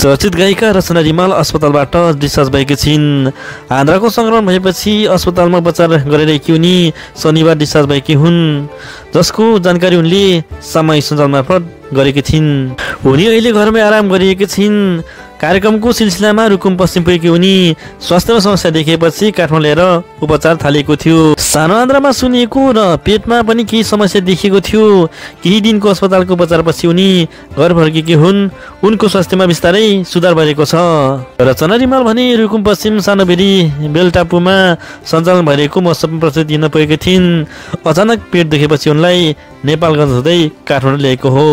चर्चित गायिका रचना रिमाल अस्पतालबाट डिस्चार्ज भएकी छिन्। आन्द्राको संक्रमण भएपछि अस्पतालमा उपचार गरिरहेकी उनी शनिबार डिस्चार्ज भएकी हुन्, जसको जानकारी उनले सामाजिक सञ्जाल मार्फत गरेकी थिइन्। उनी अहिले घरमै आराम गरिएकी छिन्। कार्यक्रमको सिलसिलामा रुकुम पश्चिम पुगेकी उनी स्वास्थ्यमा समस्या देखेपछि काठमाडौँ ल्याएर उपचार थालेको थियो। सानो आन्द्रामा सुनिएको र पेटमा पनि केही समस्या देखिएको थियो। केही दिनको अस्पतालको उपचारपछि उनी घर फर्केकी हुन्। उनको स्वास्थ्यमा बिस्तारै सुधार भएको छ। रचना रिमाल भने रुकुम पश्चिम सानोबेरी बेलटापुमा सञ्चालन भइरहेको महोत्सवमा प्रस्तुति दिन पुगेकी थिइन्। अचानक पेट दुखेपछि उनलाई नेपालगञ्ज हुँदै काठमाडौँ ल्याएको हो।